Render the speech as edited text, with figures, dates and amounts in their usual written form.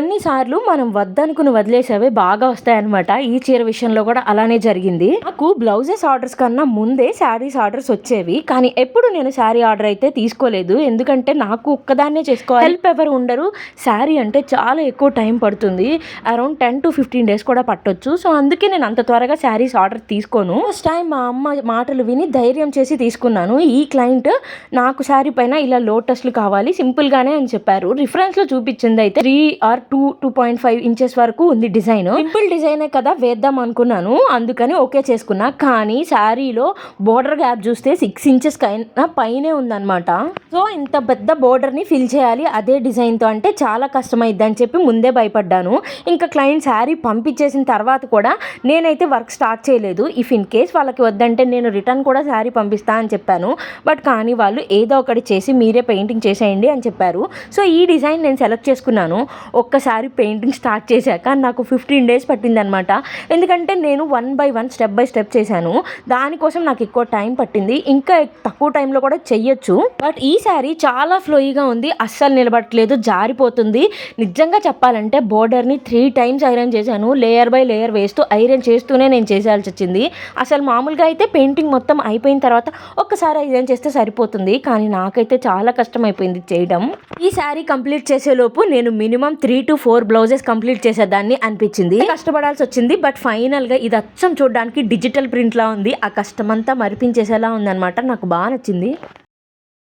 కొన్నిసార్లు మనం వద్దనుకుని వదిలేసేవే బాగా వస్తాయన్నమాట. ఈ చీర విషయంలో కూడా అలానే జరిగింది. నాకు బ్లౌజెస్ ఆర్డర్స్ కన్నా ముందే శారీస్ ఆర్డర్స్ వచ్చేవి, కానీ ఎప్పుడు నేను శారీ ఆర్డర్ అయితే తీసుకోలేదు. ఎందుకంటే నాకు ఒక్కదాన్నే చేసుకోవాలి, హెల్ప్ ఎవరు ఉండరు. శారీ అంటే చాలా ఎక్కువ టైం పడుతుంది, అరౌండ్ 10 to 15 days కూడా పట్టొచ్చు. సో అందుకే నేను అంత త్వరగా శారీస్ ఆర్డర్ తీసుకోను. ఫస్ట్ టైం మా అమ్మ మాటలు విని ధైర్యం చేసి తీసుకున్నాను. ఈ క్లయింట్ నాకు శారీ పైన ఇలా లోటస్లు కావాలి సింపుల్గానే అని చెప్పారు. రిఫరెన్స్లో చూపించింది అయితే 3 or 2.5 inches వరకు ఉంది డిజైన్. సింపుల్ డిజైనే కదా వేద్దాం అనుకున్నాను, అందుకని ఓకే చేసుకున్నా. కానీ శారీలో బోర్డర్ గ్యాప్ చూస్తే 6 inches కైనా పైనే ఉందన్నమాట. సో ఇంత పెద్ద బోర్డర్ని ఫిల్ చేయాలి అదే డిజైన్తో అంటే చాలా కష్టమైద్ది అని చెప్పి ముందే భయపడ్డాను. ఇంకా క్లయింట్ శారీ పంపించేసిన తర్వాత కూడా నేనైతే వర్క్ స్టార్ట్ చేయలేదు. ఇఫ్ ఇన్ కేస్ వాళ్ళకి వద్దంటే నేను రిటర్న్ కూడా శారీ పంపిస్తా అని చెప్పాను. బట్ కానీ వాళ్ళు ఏదో ఒకటి చేసి మీరే పెయింటింగ్ చేసేయండి అని చెప్పారు. సో ఈ డిజైన్ నేను సెలెక్ట్ చేసుకున్నాను. ఒక్కసారి పెయింటింగ్ స్టార్ట్ చేశాక నాకు 15 days పట్టిందనమాట. ఎందుకంటే నేను 1 by 1 స్టెప్ బై స్టెప్ చేశాను. దానికోసం నాకు ఎక్కువ టైం పట్టింది. ఇంకా తక్కువ టైంలో కూడా చెయ్యొచ్చు. బట్ ఈ శారీ చాలా ఫ్లోయిగా ఉంది, అస్సలు నిలబడట్లేదు, జారిపోతుంది. నిజంగా చెప్పాలంటే బోర్డర్ని 3 times ఐరన్ చేశాను. లేయర్ బై లేయర్ వేస్తూ ఐరన్ చేస్తూనే నేను చేసేయాల్సి వచ్చింది. అసలు మామూలుగా అయితే పెయింటింగ్ మొత్తం అయిపోయిన తర్వాత ఒక్కసారి ఐరన్ చేస్తే సరిపోతుంది, కానీ నాకైతే చాలా కష్టం అయిపోయింది చేయడం. ఈ శారీ కంప్లీట్ చేసేలోపు నేను మినిమం 3 to 4 బ్లౌజెస్ కంప్లీట్ చేసేదాన్ని అనిపించింది. కష్టపడాల్సి వచ్చింది. బట్ ఫైనల్గా ఇది అచ్చం చూడడానికి డిజిటల్ ప్రింట్లా ఉంది. ఆ కష్టమంతా మరిపించేసేలా ఉందన్నమాట. నాకు బాగా నచ్చింది.